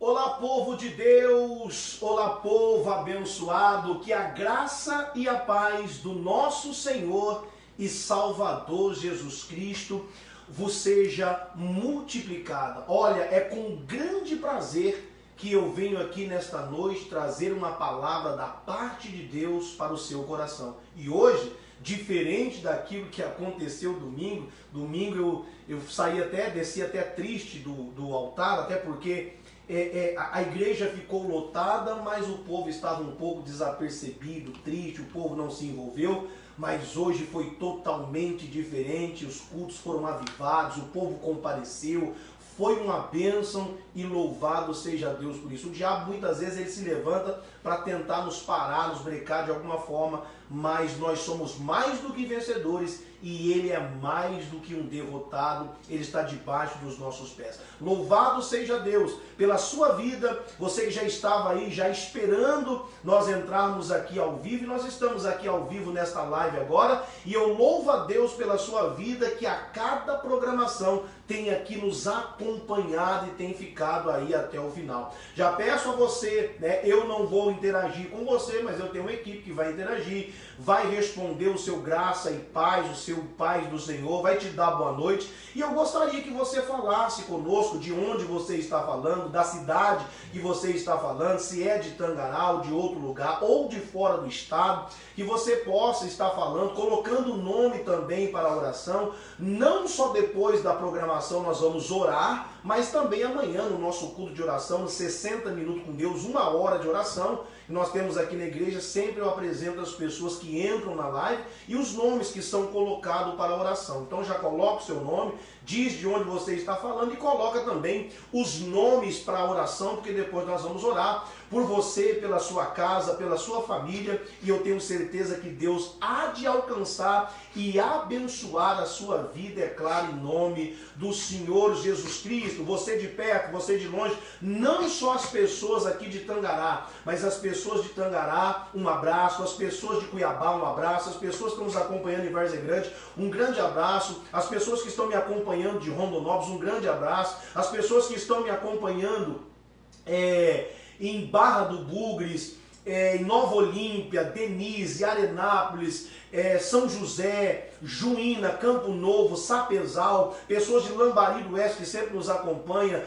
Olá, povo de Deus, olá, povo abençoado, que a graça e a paz do nosso Senhor e Salvador Jesus Cristo vos seja multiplicada. Olha, é com grande prazer que eu venho aqui nesta noite trazer uma palavra da parte de Deus para o seu coração. E hoje, diferente daquilo que aconteceu domingo eu desci até triste do altar, até porque a igreja ficou lotada, mas o povo estava um pouco desapercebido, triste, o povo não se envolveu. Mas hoje foi totalmente diferente, os cultos foram avivados, o povo compareceu, foi uma bênção e louvado seja Deus por isso. O diabo muitas vezes ele se levanta para tentar nos parar, nos brecar de alguma forma, mas nós somos mais do que vencedores e ele é mais do que um derrotado, ele está debaixo dos nossos pés. Louvado seja Deus pela sua vida, você que já estava aí, já esperando nós entrarmos aqui ao vivo, e nós estamos aqui ao vivo nesta live agora, e eu louvo a Deus pela sua vida, que a cada programação tem aqui nos acompanhado e tem ficado aí até o final. Já peço a você, eu não vou interagir com você, mas eu tenho uma equipe que vai interagir, vai responder o seu graça e paz, o seu paz do Senhor, vai te dar boa noite. E eu gostaria que você falasse conosco de onde você está falando, da cidade que você está falando, se é de Tangará ou de outro lugar, ou de fora do estado, que você possa estar falando, colocando o nome também para a oração. Não só depois da programação nós vamos orar, mas também amanhã no nosso culto de oração, nos 60 minutos com Deus, 1 hora de oração, que nós temos aqui na igreja. Sempre eu apresento as pessoas que entram na live e os nomes que são colocados para a oração. Então já coloca o seu nome, diz de onde você está falando e coloca também os nomes para a oração, porque depois nós vamos orar por você, pela sua casa, pela sua família, e eu tenho certeza que Deus há de alcançar e abençoar a sua vida, é claro, em nome do Senhor Jesus Cristo. Você de perto, você de longe, não só as pessoas aqui de Tangará, mas as pessoas de Tangará, um abraço, as pessoas de Cuiabá, um abraço, as pessoas que estão nos acompanhando em Várzea Grande, um grande abraço, as pessoas que estão me acompanhando de Rondonópolis, um grande abraço, as pessoas que estão me acompanhando em Barra do Bugres, em Nova Olímpia, Denise, Arenápolis, São José, Juína, Campo Novo, Sapezal, pessoas de Lambari do Oeste que sempre nos acompanham,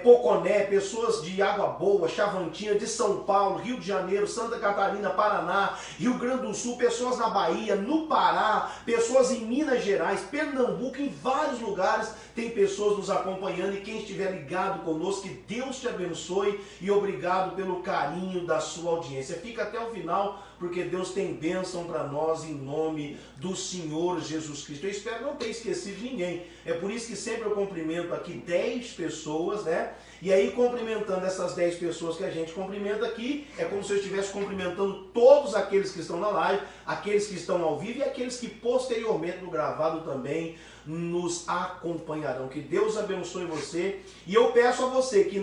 Poconé, pessoas de Água Boa, Chavantina, de São Paulo, Rio de Janeiro, Santa Catarina, Paraná, Rio Grande do Sul, pessoas na Bahia, no Pará, pessoas em Minas Gerais, Pernambuco, em vários lugares tem pessoas nos acompanhando, e quem estiver ligado conosco, que Deus te abençoe e obrigado pelo carinho da sua audiência. Fica até o final, porque Deus tem bênção para nós em nome do Senhor Jesus Cristo. Eu espero não ter esquecido de ninguém. É por isso que sempre eu cumprimento aqui 10 pessoas, E aí, cumprimentando essas 10 pessoas que a gente cumprimenta aqui, é como se eu estivesse cumprimentando todos aqueles que estão na live, aqueles que estão ao vivo e aqueles que posteriormente no gravado também nos acompanharão. Que Deus abençoe você. E eu peço a você que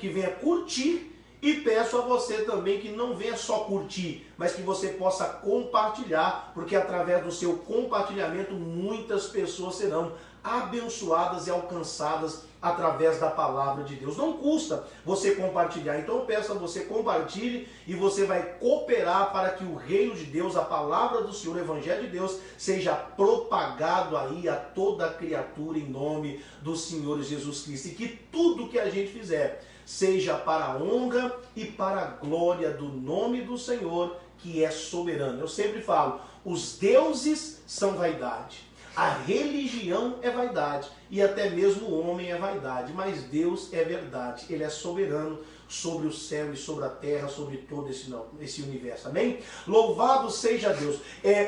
venha curtir, e peço a você também que não venha só curtir, mas que você possa compartilhar, porque através do seu compartilhamento muitas pessoas serão abençoadas e alcançadas através da palavra de Deus. Não custa você compartilhar, então eu peço a você, compartilhe, e você vai cooperar para que o reino de Deus, a palavra do Senhor, o evangelho de Deus, seja propagado aí a toda a criatura em nome do Senhor Jesus Cristo, e que tudo que a gente fizer seja para a honra e para a glória do nome do Senhor, que é soberano. Eu sempre falo, os deuses são vaidade, a religião é vaidade, e até mesmo o homem é vaidade, mas Deus é verdade, Ele é soberano sobre o céu e sobre a terra, sobre todo esse universo, amém? Louvado seja Deus.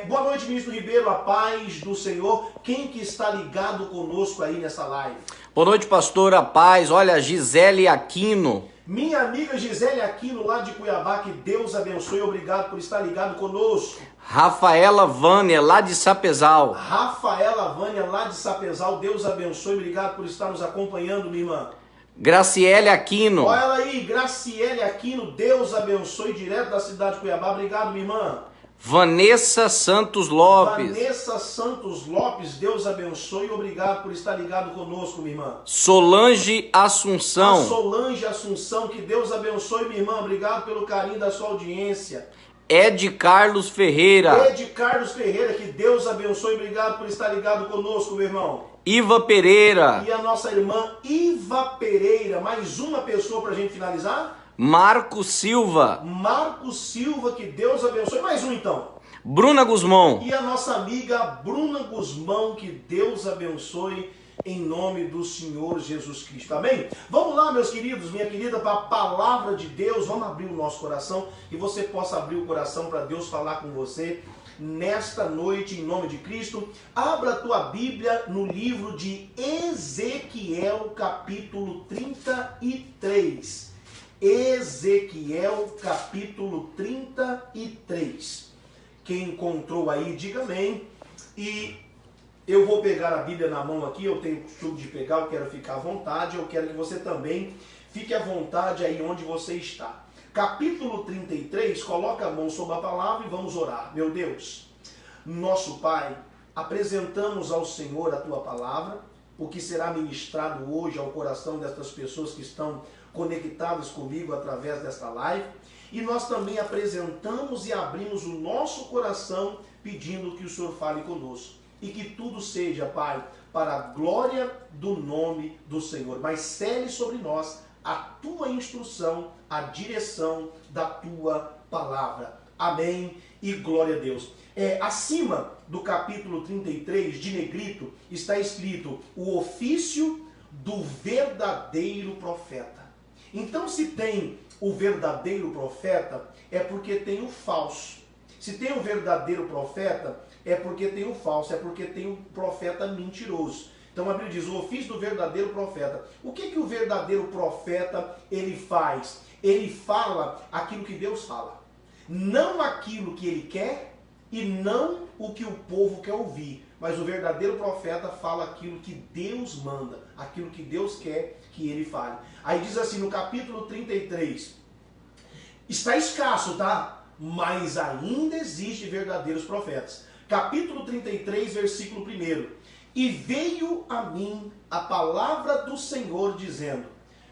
Boa noite, ministro Ribeiro, a paz do Senhor. Quem que está ligado conosco aí nessa live? Boa noite, pastor, a paz. Olha, Gisele Aquino. Minha amiga Gisele Aquino, lá de Cuiabá, que Deus abençoe, obrigado por estar ligado conosco. Rafaela Vânia, lá de Sapezal. Rafaela Vânia, lá de Sapezal, Deus abençoe, obrigado por estar nos acompanhando, minha irmã. Graciele Aquino. Olha ela aí, Graciele Aquino, Deus abençoe, direto da cidade de Cuiabá, obrigado, minha irmã. Vanessa Santos Lopes. Vanessa Santos Lopes, Deus abençoe e obrigado por estar ligado conosco, minha irmã. Solange Assunção. A Solange Assunção, que Deus abençoe, minha irmã. Obrigado pelo carinho da sua audiência. Ed Carlos Ferreira. Ed Carlos Ferreira, que Deus abençoe. Obrigado por estar ligado conosco, meu irmão. Iva Pereira. E a nossa irmã Iva Pereira. Mais uma pessoa para a gente finalizar? Marcos Silva. Marcos Silva, que Deus abençoe. Mais um então. Bruna Guzmão. E a nossa amiga Bruna Guzmão, que Deus abençoe em nome do Senhor Jesus Cristo. Amém? Vamos lá, meus queridos, minha querida, para a palavra de Deus. Vamos abrir o nosso coração, que você possa abrir o coração para Deus falar com você nesta noite, em nome de Cristo. Abra a tua Bíblia no livro de Ezequiel, capítulo 33. Ezequiel, capítulo 33. Quem encontrou aí, diga amém. E eu vou pegar a Bíblia na mão aqui, eu tenho o costume de pegar, eu quero ficar à vontade, eu quero que você também fique à vontade aí onde você está. Capítulo 33, coloca a mão sobre a palavra e vamos orar. Meu Deus, nosso Pai, apresentamos ao Senhor a Tua palavra, o que será ministrado hoje ao coração destas pessoas que estão conectadas comigo através desta live. E nós também apresentamos e abrimos o nosso coração pedindo que o Senhor fale conosco. E que tudo seja, Pai, para a glória do nome do Senhor. Mas cele sobre nós a Tua instrução, a direção da Tua palavra. Amém e glória a Deus. Acima do capítulo 33, de negrito, está escrito o ofício do verdadeiro profeta. Então, se tem o verdadeiro profeta, é porque tem o falso. Se tem o verdadeiro profeta, é porque tem o falso, é porque tem o profeta mentiroso. Então a Bíblia diz, o ofício do verdadeiro profeta. O que o verdadeiro profeta ele faz? Ele fala aquilo que Deus fala. Não aquilo que ele quer e não o que o povo quer ouvir. Mas o verdadeiro profeta fala aquilo que Deus manda, aquilo que Deus quer que ele fale. Aí diz assim no capítulo 33, está escasso, tá? Mas ainda existe verdadeiros profetas. Capítulo 33, versículo 1. E veio a mim a palavra do Senhor dizendo,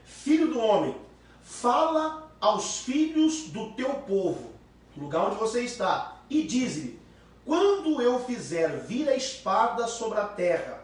filho do homem, fala aos filhos do teu povo, no lugar onde você está, e diz-lhe, quando eu fizer vir a espada sobre a terra,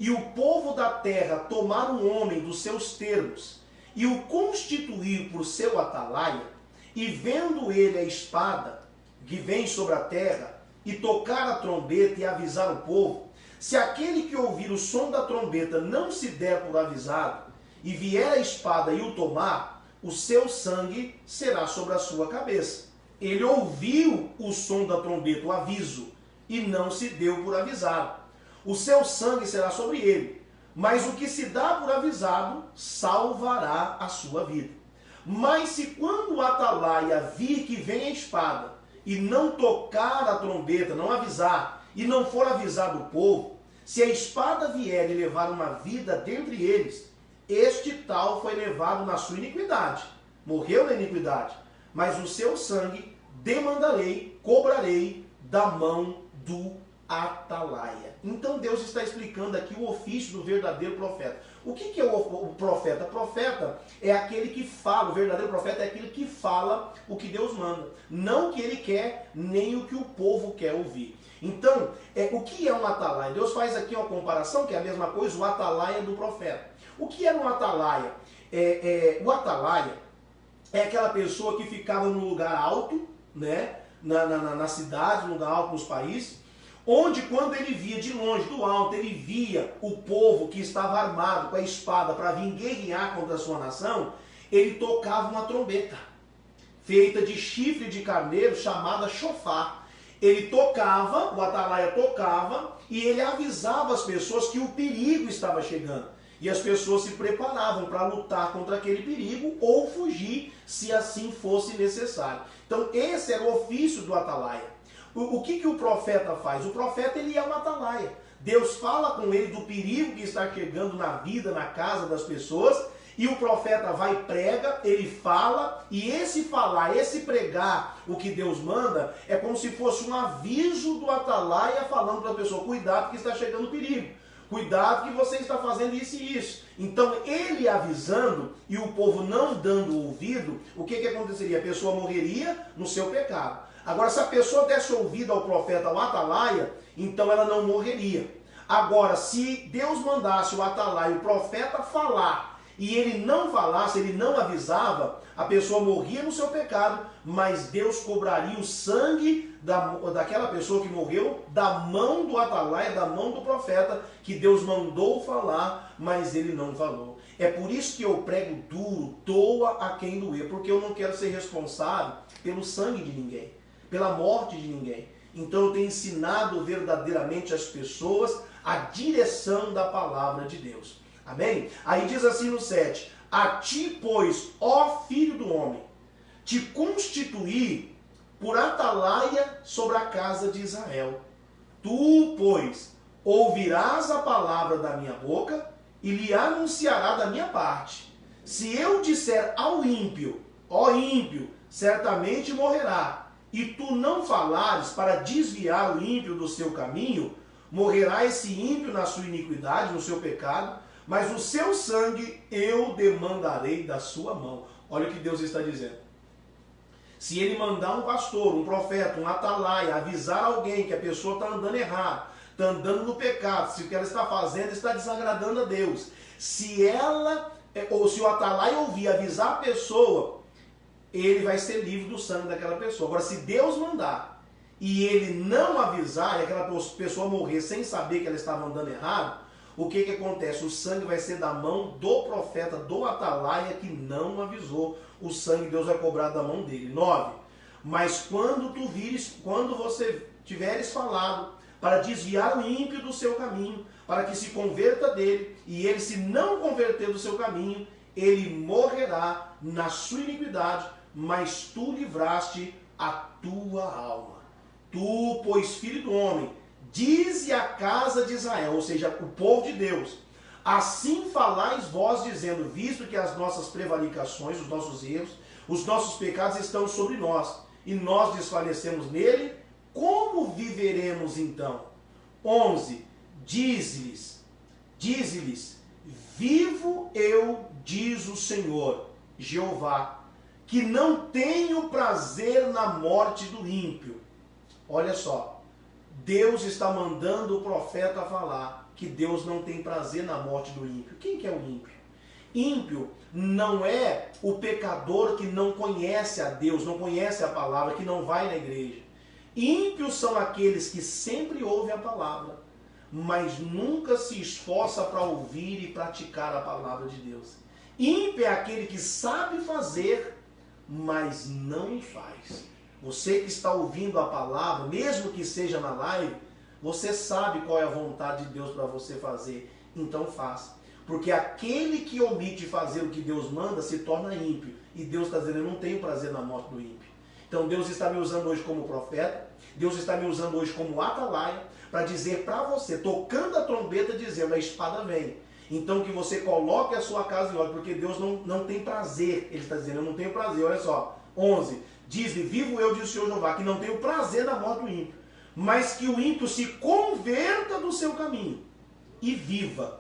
e o povo da terra tomar um homem dos seus termos, e o constituir por seu atalaia, e vendo ele a espada que vem sobre a terra, e tocar a trombeta e avisar o povo, se aquele que ouvir o som da trombeta não se der por avisado, e vier a espada e o tomar, o seu sangue será sobre a sua cabeça. Ele ouviu o som da trombeta, o aviso, e não se deu por avisado. O seu sangue será sobre ele, mas o que se dá por avisado salvará a sua vida. Mas se quando o atalaia vir que vem a espada, e não tocar a trombeta, não avisar, e não for avisado o povo, se a espada vier e levar uma vida dentre eles, este tal foi levado na sua iniquidade, morreu na iniquidade, mas o seu sangue demandarei, cobrarei da mão do atalaia. Então Deus está explicando aqui o ofício do verdadeiro profeta. O que é o profeta? Profeta é aquele que fala, o verdadeiro profeta é aquele que fala o que Deus manda. Não o que ele quer, nem o que o povo quer ouvir. Então, o que é um atalaia? Deus faz aqui uma comparação, que é a mesma coisa, o atalaia do profeta. O que era um atalaia? O atalaia é aquela pessoa que ficava no lugar alto, né? Na cidade, no lugar alto nos países, onde quando ele via de longe, do alto, ele via o povo que estava armado com a espada para vir guerrear contra a sua nação, ele tocava uma trombeta, feita de chifre de carneiro, chamada chofar. Ele tocava, o atalaia tocava, e ele avisava as pessoas que o perigo estava chegando. E as pessoas se preparavam para lutar contra aquele perigo ou fugir, se assim fosse necessário. Então esse era o ofício do atalaia. O que o profeta faz? O profeta ele é um atalaia. Deus fala com ele do perigo que está chegando na vida, na casa das pessoas, E o profeta vai e prega, ele fala, e esse falar, esse pregar o que Deus manda, é como se fosse um aviso do atalaia falando para a pessoa, cuidado que está chegando perigo, cuidado que você está fazendo isso e isso. Então ele avisando e o povo não dando ouvido, o que aconteceria? A pessoa morreria no seu pecado. Agora, se a pessoa desse ouvido ao profeta, ao atalaia, então ela não morreria. Agora, se Deus mandasse o atalaia, o profeta falar, e ele não falasse, ele não avisava, a pessoa morria no seu pecado, mas Deus cobraria o sangue daquela pessoa que morreu da mão do atalaia, da mão do profeta, que Deus mandou falar, mas ele não falou. É por isso que eu prego duro, doa a quem doer, porque eu não quero ser responsável pelo sangue de ninguém, pela morte de ninguém. Então eu tenho ensinado verdadeiramente às pessoas a direção da palavra de Deus. Amém? Aí diz assim no 7, a ti, pois, ó filho do homem, te constituí por atalaia sobre a casa de Israel. Tu, pois, ouvirás a palavra da minha boca e lhe anunciará da minha parte. Se eu disser ao ímpio, ó ímpio, certamente morrerá, e tu não falares para desviar o ímpio do seu caminho, morrerá esse ímpio na sua iniquidade, no seu pecado, mas o seu sangue eu demandarei da sua mão. Olha o que Deus está dizendo. Se ele mandar um pastor, um profeta, um atalaia, avisar alguém que a pessoa está andando errado, está andando no pecado, se o que ela está fazendo está desagradando a Deus, se ela, ou se o atalaia ouvir, avisar a pessoa, ele vai ser livre do sangue daquela pessoa. Agora, se Deus mandar e ele não avisar, e aquela pessoa morrer sem saber que ela estava andando errado, o que acontece? O sangue vai ser da mão do profeta, do atalaia que não avisou. O sangue Deus vai cobrar da mão dele. 9. Mas quando você tiveres falado para desviar o ímpio do seu caminho, para que se converta dele, e ele se não converter do seu caminho, ele morrerá na sua iniquidade, mas tu livraste a tua alma. Tu, pois, filho do homem, dize à casa de Israel, ou seja, o povo de Deus, assim falais vós dizendo, visto que as nossas prevaricações, os nossos erros, os nossos pecados estão sobre nós, e nós desfalecemos nele, como viveremos então? 11. Dize-lhes, vivo eu, diz o Senhor, Jeová, que não tenho prazer na morte do ímpio. Olha só. Deus está mandando o profeta falar que Deus não tem prazer na morte do ímpio. Quem que é o ímpio? Ímpio não é o pecador que não conhece a Deus, não conhece a palavra, que não vai na igreja. Ímpios são aqueles que sempre ouvem a palavra, mas nunca se esforça para ouvir e praticar a palavra de Deus. Ímpio é aquele que sabe fazer, mas não faz. Você que está ouvindo a palavra, mesmo que seja na live, você sabe qual é a vontade de Deus para você fazer. Então faça. Porque aquele que omite fazer o que Deus manda se torna ímpio. E Deus está dizendo, eu não tenho prazer na morte do ímpio. Então Deus está me usando hoje como profeta, Deus está me usando hoje como atalaia, para dizer para você, tocando a trombeta, dizendo, a espada vem. Então que você coloque a sua casa em ordem, porque Deus não tem prazer. Ele está dizendo, eu não tenho prazer. Olha só, 11. Diz-lhe, vivo eu, diz o Senhor Jeová, que não tenho prazer na morte do ímpio, mas que o ímpio se converta do seu caminho e viva.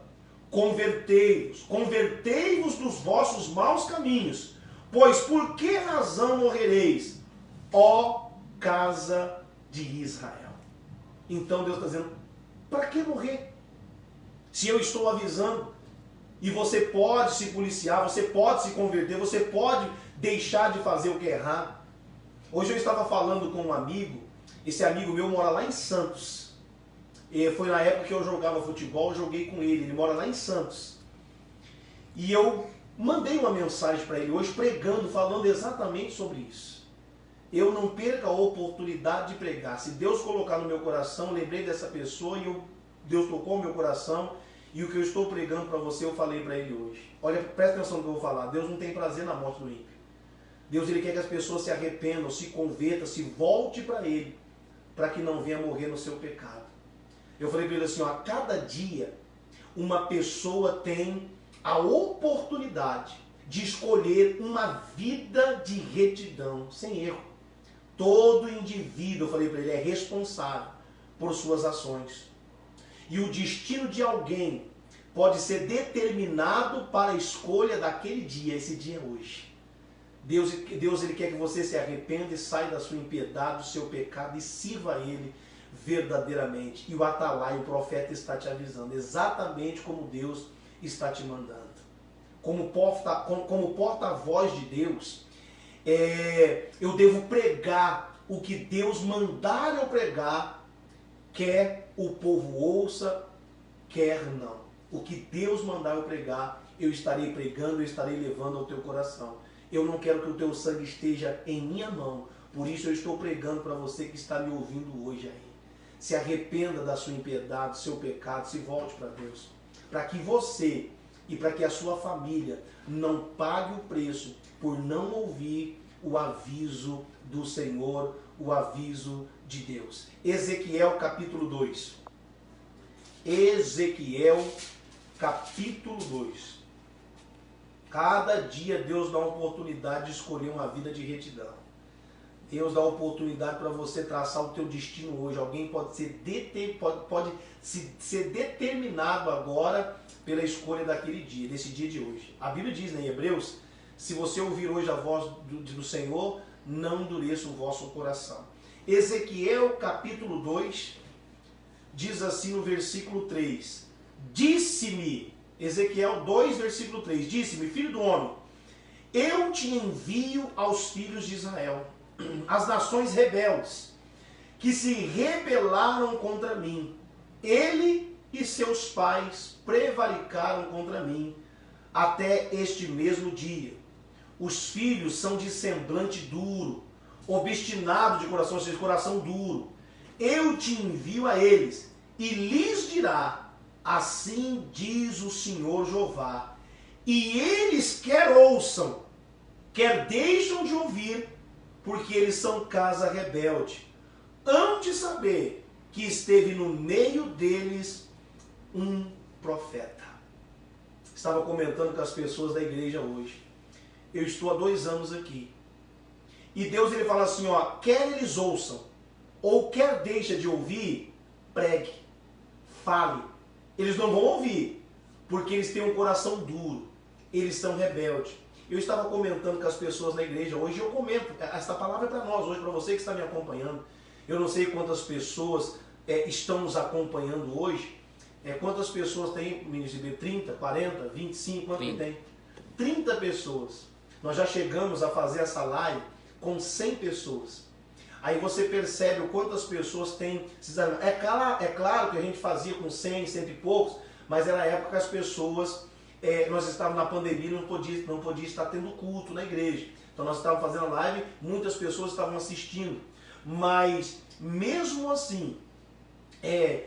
Convertei-vos dos vossos maus caminhos, pois por que razão morrereis, ó casa de Israel? Então Deus está dizendo, para que morrer? Se eu estou avisando, e você pode se policiar, você pode se converter, você pode deixar de fazer o que é errado. Hoje eu estava falando com um amigo, esse amigo meu mora lá em Santos. E foi na época que eu jogava futebol, eu joguei com ele mora lá em Santos. E eu mandei uma mensagem para ele hoje pregando, falando exatamente sobre isso. Eu não perco a oportunidade de pregar. Se Deus colocar no meu coração, lembrei dessa pessoa e Deus tocou no meu coração. E o que eu estou pregando para você, eu falei para ele hoje. Olha, presta atenção no que eu vou falar. Deus não tem prazer na morte do ímpio. Deus ele quer que as pessoas se arrependam, se convertam, se volte para Ele, para que não venha morrer no seu pecado. Eu falei para ele assim, ó, a cada dia uma pessoa tem a oportunidade de escolher uma vida de retidão, sem erro. Todo indivíduo, eu falei para ele, é responsável por suas ações. E o destino de alguém pode ser determinado para a escolha daquele dia. Esse dia é hoje. Deus ele quer que você se arrependa e saia da sua impiedade, do seu pecado e sirva a Ele verdadeiramente. E o atalaia, o profeta, está te avisando exatamente como Deus está te mandando. Como porta-voz de Deus, eu devo pregar o que Deus mandar eu pregar, quer o povo ouça, quer não. O que Deus mandar eu pregar, eu estarei pregando, eu estarei levando ao teu coração. Eu não quero que o teu sangue esteja em minha mão, por isso eu estou pregando para você que está me ouvindo hoje aí. Se arrependa da sua impiedade, do seu pecado, se volte para Deus. Para que você e para que a sua família não pague o preço por não ouvir o aviso do Senhor, o aviso de Deus. Ezequiel capítulo 2. Ezequiel capítulo 2. Cada dia Deus dá uma oportunidade de escolher uma vida de retidão. Deus dá a oportunidade para você traçar o teu destino hoje. Alguém pode ser determinado agora pela escolha daquele dia, desse dia de hoje. A Bíblia diz, né, em Hebreus, se você ouvir hoje a voz do Senhor, não endureça o vosso coração. Ezequiel capítulo 2 diz assim no versículo 3. Disse-me, Ezequiel 2, versículo 3, disse-me, filho do homem, eu te envio aos filhos de Israel, as nações rebeldes, que se rebelaram contra mim. Ele e seus pais prevaricaram contra mim até este mesmo dia. Os filhos são de semblante duro, obstinados de coração, ou seja, coração duro. Eu te envio a eles e lhes dirá, assim diz o Senhor Jeová, e eles quer ouçam, quer deixam de ouvir, porque eles são casa rebelde. Hão de saber que esteve no meio deles um profeta. Estava comentando com as pessoas da igreja hoje. Eu estou há 2 anos aqui. E Deus ele fala assim, ó, quer eles ouçam, ou quer deixa de ouvir, pregue, fale. Eles não vão ouvir, porque eles têm um coração duro, eles são rebeldes. Eu estava comentando com as pessoas na igreja, hoje eu comento, esta palavra é para nós, hoje para você que está me acompanhando. Eu não sei quantas pessoas estão nos acompanhando hoje, quantas pessoas tem, ministro, 30, 40, 25, quanto que tem? 30 pessoas. Nós já chegamos a fazer essa live com 100 pessoas. Aí você percebe o quantas pessoas tem. É claro que a gente fazia com 100, 100 e poucos, mas era a época que as pessoas, nós estávamos na pandemia, não podia estar tendo culto na igreja. Então nós estávamos fazendo a live, muitas pessoas estavam assistindo. Mas mesmo assim,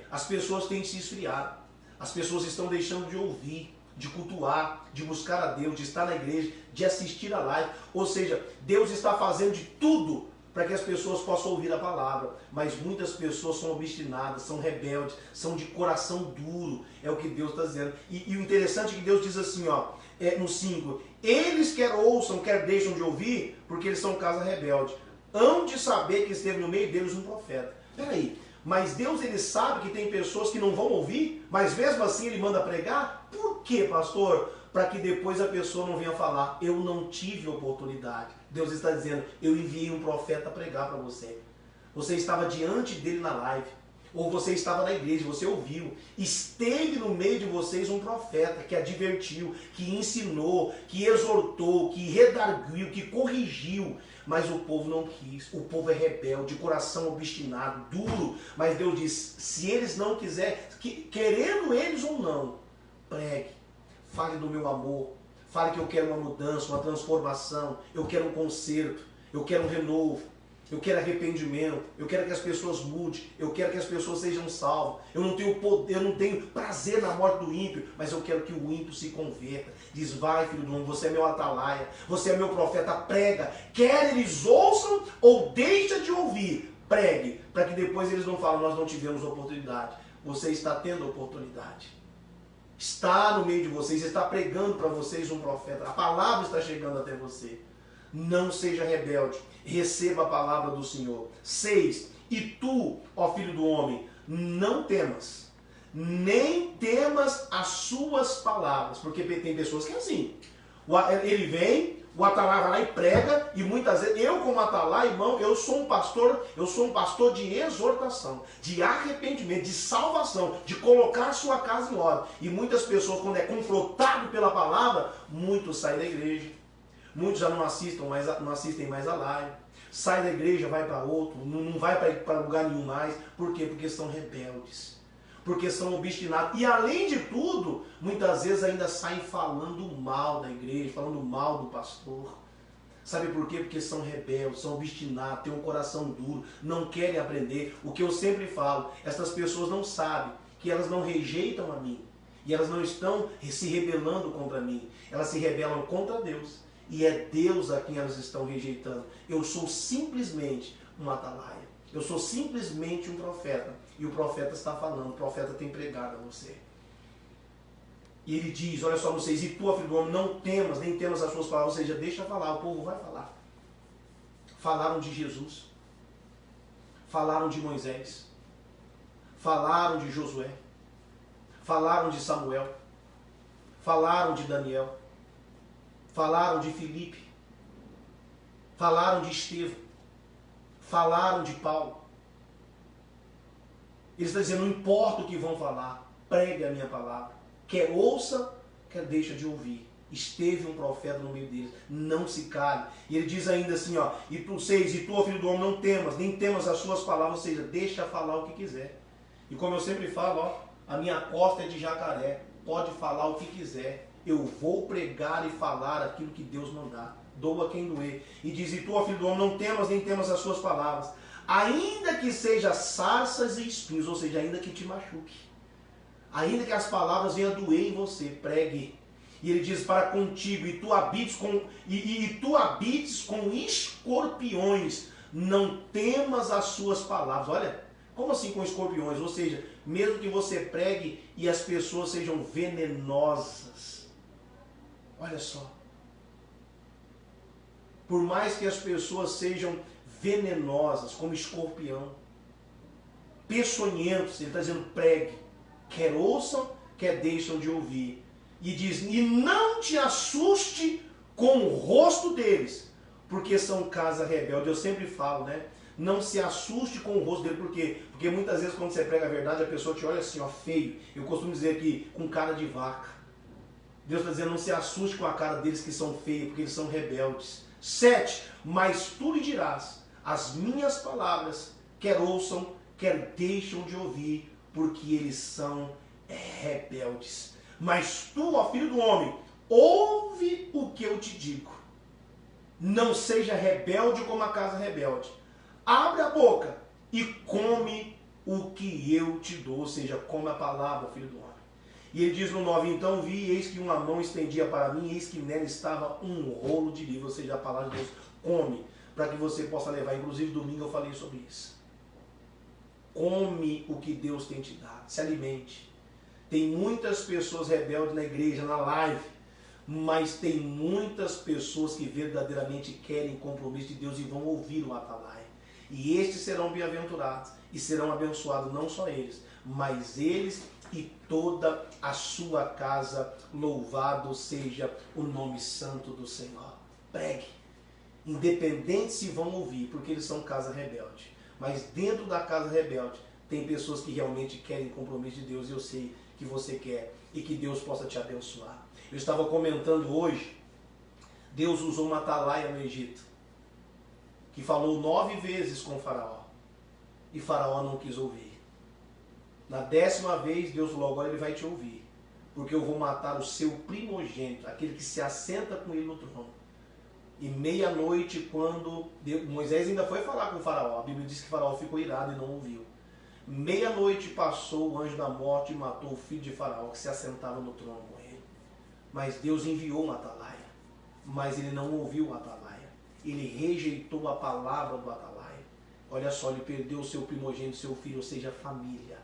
as pessoas têm se esfriado. As pessoas estão deixando de ouvir, de cultuar, de buscar a Deus, de estar na igreja, de assistir a live. Ou seja, Deus está fazendo de tudo para que as pessoas possam ouvir a palavra. Mas muitas pessoas são obstinadas, são rebeldes, são de coração duro. É o que Deus está dizendo. E o interessante é que Deus diz assim, ó, no 5, eles quer ouçam, quer deixam de ouvir, porque eles são casa rebelde. Hão de saber que esteve no meio deles um profeta. Peraí, mas Deus ele sabe que tem pessoas que não vão ouvir, mas mesmo assim ele manda pregar? Por quê, pastor? Para que depois a pessoa não venha falar, eu não tive oportunidade. Deus está dizendo, eu enviei um profeta a pregar para você. Você estava diante dele na live, ou você estava na igreja, você ouviu. Esteve no meio de vocês um profeta que advertiu, que ensinou, que exortou, que redarguiu, que corrigiu. Mas o povo não quis, o povo é rebelde, de coração obstinado, duro. Mas Deus diz, se eles não quiserem, querendo eles ou não, pregue, fale do meu amor, fale que eu quero uma mudança, uma transformação, eu quero um conserto, eu quero um renovo, eu quero arrependimento, eu quero que as pessoas mudem, eu quero que as pessoas sejam salvas. Eu não tenho poder, eu não tenho prazer na morte do ímpio, mas eu quero que o ímpio se converta. Diz, vai filho do homem, você é meu atalaia, você é meu profeta, prega. Quer eles ouçam ou deixa de ouvir, pregue, para que depois eles não falem, nós não tivemos oportunidade. Você está tendo oportunidade. está no meio de vocês, está pregando para vocês um profeta, a palavra está chegando até você. Não seja rebelde, receba a palavra do Senhor. 6. E tu, ó filho do homem, não temas, nem temas as suas palavras, porque tem pessoas que é assim, ele vem, o atalai vai lá e prega, e muitas vezes, eu como atalai, irmão, eu sou um pastor de exortação, de arrependimento, de salvação, de colocar a sua casa em ordem. E muitas pessoas, quando é confrontado pela palavra, muitos saem da igreja, muitos já não assistem mais a live, sai da igreja, vai para outro, não vai para lugar nenhum mais. Por quê? Porque são rebeldes, porque são obstinados. E além de tudo, muitas vezes ainda saem falando mal da igreja, falando mal do pastor. Sabe por quê? Porque são rebeldes, são obstinados, têm um coração duro, não querem aprender. O que eu sempre falo, essas pessoas não sabem que elas não rejeitam a mim. E elas não estão se rebelando contra mim. Elas se rebelam contra Deus. E é Deus a quem elas estão rejeitando. Eu sou simplesmente um atalaia. Eu sou simplesmente um profeta. E o profeta está falando, o profeta tem pregado a você. E ele diz, olha só vocês, e tu, filho do homem, não temas, nem temas as suas palavras, ou seja, deixa falar, o povo vai falar. Falaram de Jesus, falaram de Moisés, falaram de Josué, falaram de Samuel, falaram de Daniel, falaram de Filipe, falaram de Estevão, falaram de Paulo. Ele está dizendo, não importa o que vão falar, pregue a minha palavra. Quer ouça, quer deixa de ouvir. Esteve um profeta no meio deles, não se cale. E ele diz ainda assim, ó, e tu, filho do homem, não temas, nem temas as suas palavras, ou seja, deixa falar o que quiser. E como eu sempre falo, ó, a minha costa é de jacaré, pode falar o que quiser. Eu vou pregar e falar aquilo que Deus mandar. Doa quem doer. E diz, e tu, filho do homem, não temas, nem temas as suas palavras. Ainda que seja sarças e espinhos, ou seja, ainda que te machuque. Ainda que as palavras venham a doer em você, pregue. E ele diz, para contigo, e tu habites com escorpiões, não temas as suas palavras. Olha, como assim com escorpiões? Ou seja, mesmo que você pregue e as pessoas sejam venenosas. Olha só. Por mais que as pessoas sejam venenosas, como escorpião, peçonhentos, ele está dizendo, pregue. Quer ouçam, quer deixam de ouvir. E diz, e não te assuste com o rosto deles, porque são casa rebelde. Eu sempre falo, né? Não se assuste com o rosto dele, por quê? Porque muitas vezes quando você prega a verdade, a pessoa te olha assim, ó, feio. Eu costumo dizer aqui, com cara de vaca. Deus está dizendo, não se assuste com a cara deles que são feios, porque eles são rebeldes. 7. Mas tu lhe dirás, as minhas palavras, quer ouçam, quer deixam de ouvir, porque eles são rebeldes. Mas tu, ó filho do homem, ouve o que eu te digo. Não seja rebelde como a casa rebelde. Abre a boca e come o que eu te dou. Ou seja, come a palavra, filho do homem. E ele diz no 9, então vi, eis que uma mão estendia para mim, eis que nela estava um rolo de livro. Ou seja, a palavra de Deus, come, para que você possa levar. Inclusive, domingo eu falei sobre isso. Come o que Deus tem te dado, se alimente. Tem muitas pessoas rebeldes na igreja, na live, mas tem muitas pessoas que verdadeiramente querem compromisso de Deus e vão ouvir o atalai. E estes serão bem-aventurados e serão abençoados, não só eles, mas eles e toda a sua casa. Louvado seja o nome santo do Senhor. Pregue, independente se vão ouvir, porque eles são casa rebelde. Mas dentro da casa rebelde tem pessoas que realmente querem compromisso de Deus, e eu sei que você quer, e que Deus possa te abençoar. Eu estava comentando hoje, Deus usou uma atalaia no Egito, que falou 9 vezes com Faraó, e Faraó não quis ouvir. Na 10ª vez, Deus falou, agora ele vai te ouvir, porque eu vou matar o seu primogênito, aquele que se assenta com ele no trono. E meia-noite, quando Moisés ainda foi falar com o Faraó, a Bíblia diz que o Faraó ficou irado e não ouviu. Meia-noite passou, o anjo da morte e matou o filho de Faraó, que se assentava no trono com ele. Mas Deus enviou um atalaia, mas ele não ouviu o atalaia. Ele rejeitou a palavra do atalaia. Olha só, ele perdeu o seu primogênito, seu filho, ou seja, a família.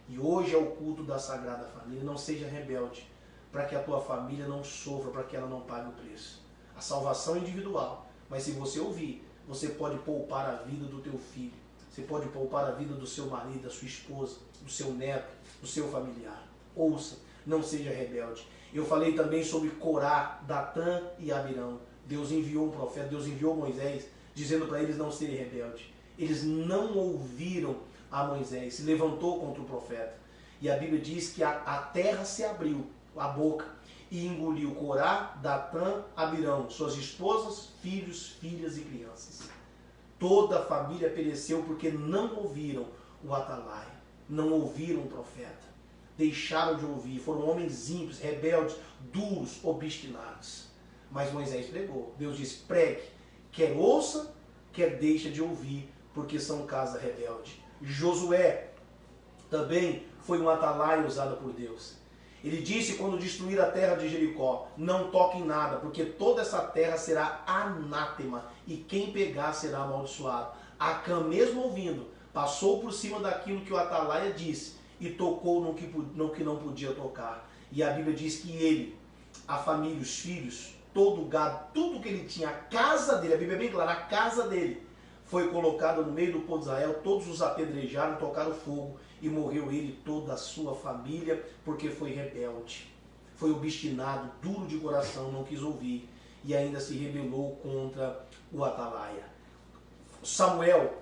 E hoje é o culto da Sagrada Família. Não seja rebelde, para que a tua família não sofra, para que ela não pague o preço. A salvação é individual, mas se você ouvir, você pode poupar a vida do teu filho. Você pode poupar a vida do seu marido, da sua esposa, do seu neto, do seu familiar. Ouça, não seja rebelde. Eu falei também sobre Corá, Datã e Abirão. Deus enviou um profeta, Deus enviou Moisés, dizendo para eles não serem rebeldes. Eles não ouviram a Moisés, se levantou contra o profeta. E a Bíblia diz que a terra se abriu, a boca, e engoliu Corá, Datã, Abirão, suas esposas, filhos, filhas e crianças. Toda a família pereceu porque não ouviram o atalaia, não ouviram o profeta. Deixaram de ouvir, foram homens ímpios, rebeldes, duros, obstinados. Mas Moisés pregou. Deus disse, pregue, quer ouça, quer deixa de ouvir, porque são casa rebelde. Josué também foi um atalaia usado por Deus. Ele disse quando destruir a terra de Jericó, não toque em nada, porque toda essa terra será anátema, e quem pegar será amaldiçoado. Acã, mesmo ouvindo, passou por cima daquilo que o atalaia disse, e tocou no que não podia tocar. E a Bíblia diz que ele, a família, os filhos, todo o gado, tudo que ele tinha, a casa dele, a Bíblia é bem clara, a casa dele, foi colocada no meio do povo de Israel, todos os apedrejaram, tocaram fogo, e morreu ele e toda a sua família, porque foi rebelde, foi obstinado, duro de coração, não quis ouvir, e ainda se rebelou contra o atalaia. Samuel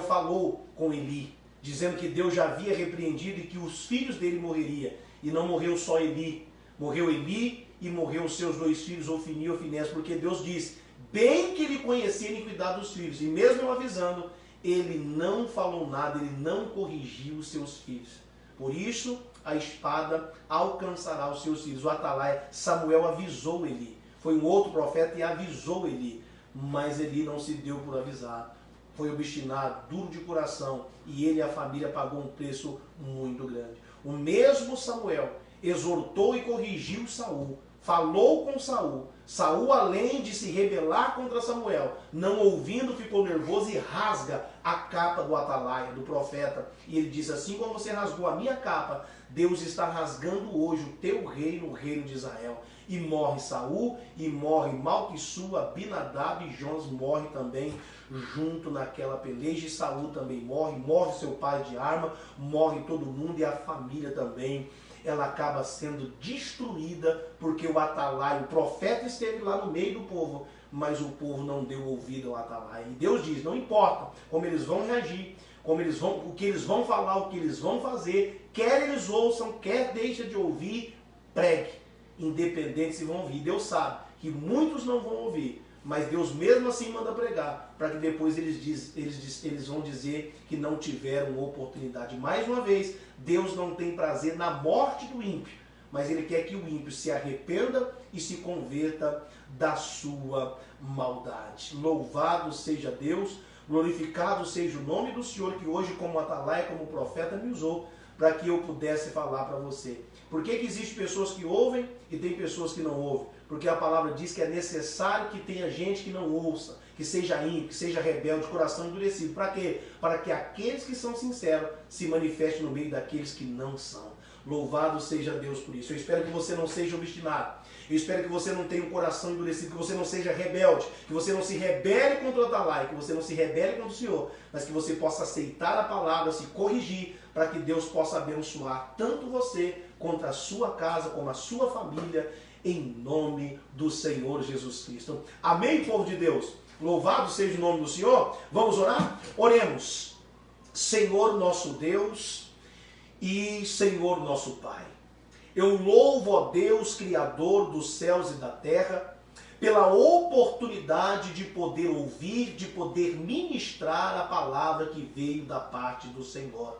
falou com Eli, dizendo que Deus já havia repreendido e que os filhos dele morreriam. E não morreu só Eli, morreu Eli e morreu os seus 2 filhos, Ofni e Ofnés, porque Deus disse, bem que ele conhecia a iniquidade dos filhos, e mesmo eu avisando, ele não falou nada, ele não corrigiu os seus filhos. Por isso, a espada alcançará os seus filhos. O atalaia, Samuel avisou Eli, foi um outro profeta e avisou Eli, mas Eli não se deu por avisar. Foi obstinado, duro de coração, e ele e a família pagou um preço muito grande. O mesmo Samuel exortou e corrigiu Saul, falou com Saul. Saul, além de se rebelar contra Samuel, não ouvindo, ficou nervoso e rasga a capa do atalaia, do profeta. E ele diz, assim como você rasgou a minha capa, Deus está rasgando hoje o teu reino, o reino de Israel. E morre Saul, e morre Malquissu, Abinadab e Jonas morre também junto naquela peleja. E Saul também morre seu pai de arma, morre todo mundo e a família também. Ela acaba sendo destruída porque o atalaia, o profeta esteve lá no meio do povo, mas o povo não deu ouvido ao atalaia. E Deus diz, não importa como eles vão reagir, o que eles vão falar, o que eles vão fazer, quer eles ouçam, quer deixem de ouvir, pregue, independente se vão ouvir. Deus sabe que muitos não vão ouvir, mas Deus mesmo assim manda pregar, para que depois eles vão dizer que não tiveram oportunidade. Mais uma vez, Deus não tem prazer na morte do ímpio, mas Ele quer que o ímpio se arrependa e se converta da sua maldade. Louvado seja Deus, glorificado seja o nome do Senhor, que hoje como atalaia, como profeta, me usou para que eu pudesse falar para você. Por que existem pessoas que ouvem e tem pessoas que não ouvem? Porque a palavra diz que é necessário que tenha gente que não ouça, que seja ímpio, que seja rebelde, coração endurecido. Para quê? Para que aqueles que são sinceros se manifestem no meio daqueles que não são. Louvado seja Deus por isso. Eu espero que você não seja obstinado. Eu espero que você não tenha um coração endurecido, que você não seja rebelde, que você não se rebele contra o atalaia, que você não se rebele contra o Senhor, mas que você possa aceitar a palavra, se corrigir, para que Deus possa abençoar tanto você, quanto a sua casa, como a sua família, em nome do Senhor Jesus Cristo. Amém, povo de Deus? Louvado seja o nome do Senhor. Vamos orar? Oremos. Senhor nosso Deus e Senhor nosso Pai, eu louvo, ó Deus, Criador dos céus e da terra, pela oportunidade de poder ouvir, de poder ministrar a palavra que veio da parte do Senhor.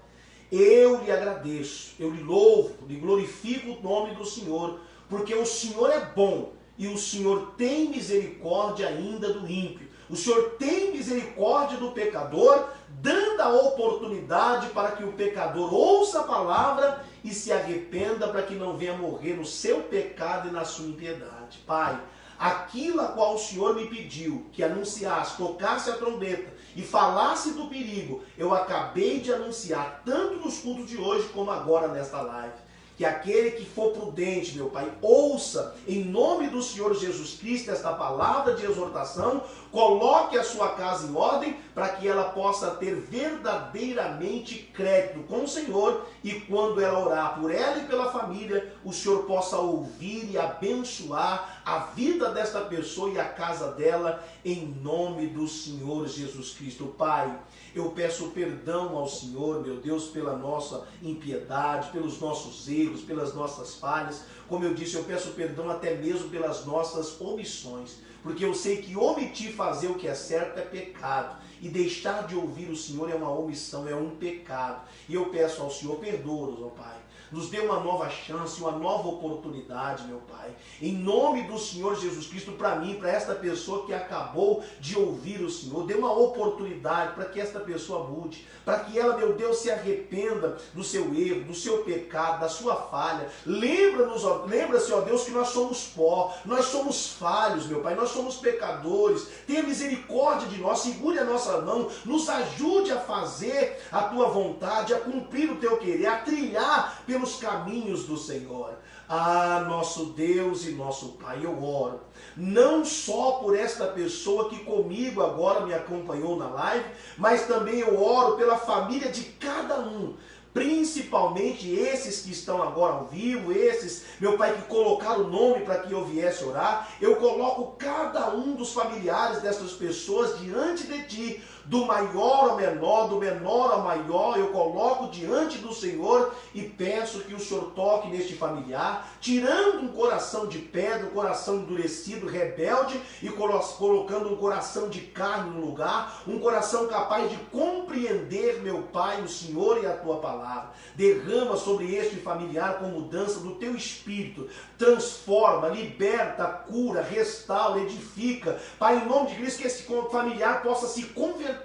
Eu lhe agradeço, eu lhe louvo, lhe glorifico o nome do Senhor, porque o Senhor é bom e o Senhor tem misericórdia ainda do ímpio. O Senhor tem misericórdia do pecador, dando a oportunidade para que o pecador ouça a palavra e se arrependa, para que não venha morrer no seu pecado e na sua impiedade. Pai, aquilo a qual o Senhor me pediu que anunciasse, tocasse a trombeta e falasse do perigo, eu acabei de anunciar, tanto nos cultos de hoje como agora nesta live. Que aquele que for prudente, meu Pai, ouça em nome do Senhor Jesus Cristo esta palavra de exortação, coloque a sua casa em ordem para que ela possa ter verdadeiramente crédito com o Senhor e quando ela orar por ela e pela família, o Senhor possa ouvir e abençoar a vida desta pessoa e a casa dela em nome do Senhor Jesus Cristo. Pai, eu peço perdão ao Senhor, meu Deus, pela nossa impiedade, pelos nossos erros, pelas nossas falhas. Como eu disse, eu peço perdão até mesmo pelas nossas omissões, porque eu sei que omitir fazer o que é certo é pecado, e deixar de ouvir o Senhor é uma omissão, é um pecado. E eu peço ao Senhor, perdoa-nos, ó Pai. Nos dê uma nova chance, uma nova oportunidade, meu Pai. Em nome do Senhor Jesus Cristo, para mim, para esta pessoa que acabou de ouvir o Senhor, dê uma oportunidade para que esta pessoa mude, para que ela, meu Deus, se arrependa do seu erro, do seu pecado, da sua falha. Lembra-se, ó Deus, que nós somos pó, nós somos falhos, meu Pai, nós somos pecadores. Tenha misericórdia de nós, segure a nossa mão, nos ajude a fazer a tua vontade, a cumprir o teu querer, a trilhar pelos caminhos do Senhor. Ah, nosso Deus e nosso Pai, eu oro, não só por esta pessoa que comigo agora me acompanhou na live, mas também eu oro pela família de cada um, principalmente esses que estão agora ao vivo, esses, meu Pai, que colocaram o nome para que eu viesse orar. Eu coloco cada um dos familiares dessas pessoas diante de Ti, do maior ao menor, do menor ao maior, eu coloco diante do Senhor e peço que o Senhor toque neste familiar, tirando um coração de pedra, um coração endurecido, rebelde, e colocando um coração de carne no lugar, um coração capaz de compreender, meu Pai, o Senhor e a Tua palavra. Derrama sobre este familiar com mudança do Teu Espírito, transforma, liberta, cura, restaura, edifica. Pai, em nome de Cristo, que esse familiar possa se converter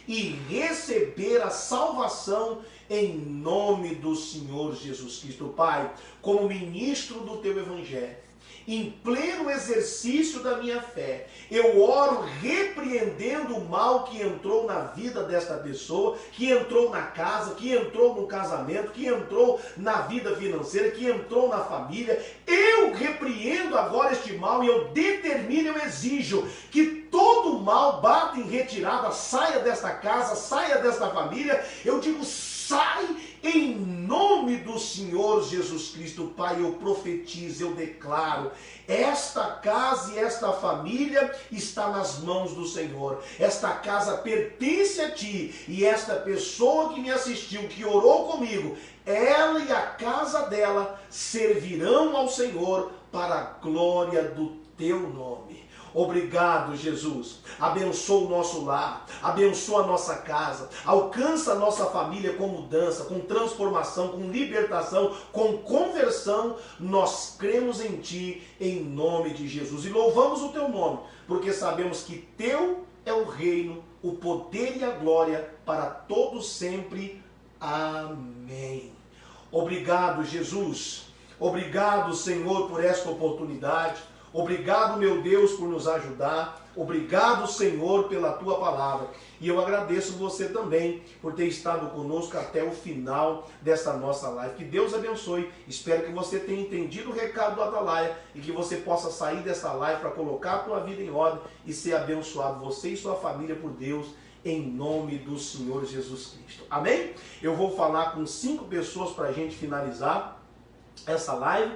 e receber a salvação em nome do Senhor Jesus Cristo. Pai, como ministro do Teu Evangelho, em pleno exercício da minha fé, eu oro repreendendo o mal que entrou na vida desta pessoa, que entrou na casa, que entrou no casamento, que entrou na vida financeira, que entrou na família. Eu repreendo agora este mal e eu determino, eu exijo que todo mal bata em retirada, saia desta casa, saia desta família. Eu digo, sai em nome do Senhor Jesus Cristo. Pai, eu profetizo, eu declaro, esta casa e esta família está nas mãos do Senhor. Esta casa pertence a Ti, e esta pessoa que me assistiu, que orou comigo, ela e a casa dela servirão ao Senhor para a glória do Teu nome. Obrigado, Jesus. Abençoa o nosso lar, abençoa a nossa casa, alcança a nossa família com mudança, com transformação, com libertação, com conversão. Nós cremos em Ti, em nome de Jesus. E louvamos o Teu nome, porque sabemos que Teu é o reino, o poder e a glória para todos sempre. Amém. Obrigado, Jesus. Obrigado, Senhor, por esta oportunidade. Obrigado, meu Deus, por nos ajudar. Obrigado, Senhor, pela Tua palavra. E eu agradeço você também por ter estado conosco até o final dessa nossa live. Que Deus abençoe. Espero que você tenha entendido o recado do Atalaia e que você possa sair dessa live para colocar a tua vida em ordem e ser abençoado, você e sua família, por Deus, em nome do Senhor Jesus Cristo. Amém? Eu vou falar com 5 pessoas para a gente finalizar essa live.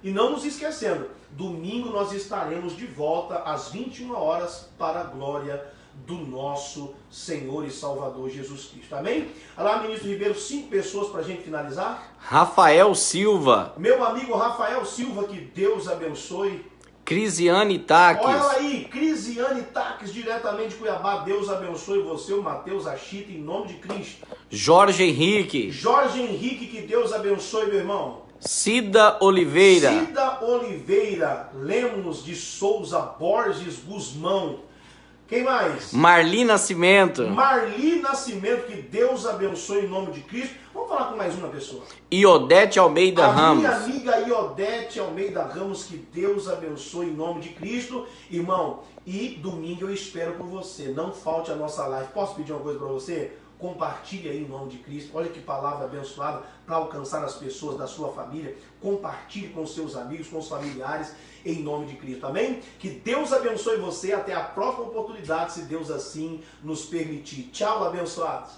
E não nos esquecendo, domingo nós estaremos de volta às 21 horas para a glória do nosso Senhor e Salvador Jesus Cristo. Amém? Olha lá, ministro Ribeiro, 5 pessoas para a gente finalizar. Rafael Silva. Meu amigo Rafael Silva, que Deus abençoe. Crisiane Taques. Olha aí, Crisiane Taques, diretamente de Cuiabá. Deus abençoe você, o Mateus Achita, em nome de Cristo. Jorge Henrique. Jorge Henrique, que Deus abençoe, meu irmão. Cida Oliveira. Cida Oliveira, Lemos de Souza Borges Guzmão. Quem mais? Marli Nascimento. Marli Nascimento, que Deus abençoe em nome de Cristo. Vamos falar com mais uma pessoa. Iodete Almeida Ramos. Minha amiga Iodete Almeida Ramos, que Deus abençoe em nome de Cristo. Irmão, e domingo eu espero por você. Não falte a nossa live. Posso pedir uma coisa para você? Compartilhe aí em nome de Cristo. Olha que palavra abençoada para alcançar as pessoas da sua família. Compartilhe com os seus amigos, com os familiares, em nome de Cristo. Amém? Que Deus abençoe você. Até a próxima oportunidade, se Deus assim nos permitir. Tchau, abençoados.